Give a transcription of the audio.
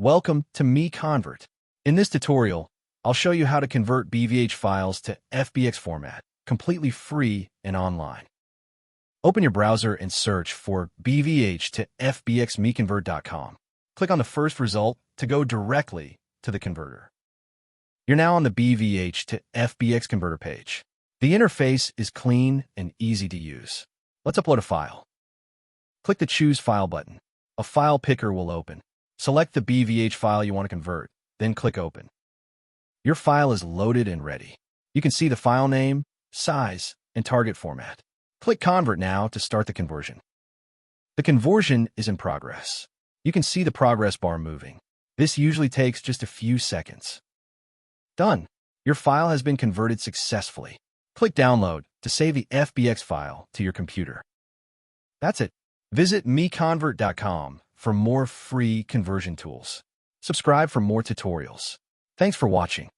Welcome to MiConvert. In this tutorial, I'll show you how to convert BVH files to FBX format, completely free and online. Open your browser and search for BVH to FBX MiConvert.com. Click on the first result to go directly to the converter. You're now on the BVH to FBX converter page. The interface is clean and easy to use. Let's upload a file. Click the Choose File button. A file picker will open. Select the BVH file you want to convert, then click Open. Your file is loaded and ready. You can see the file name, size, and target format. Click Convert now to start the conversion. The conversion is in progress. You can see the progress bar moving. This usually takes just a few seconds. Done. Your file has been converted successfully. Click Download to save the FBX file to your computer. That's it. Visit MiConvert.com for more free conversion tools. Subscribe for more tutorials. Thanks for watching.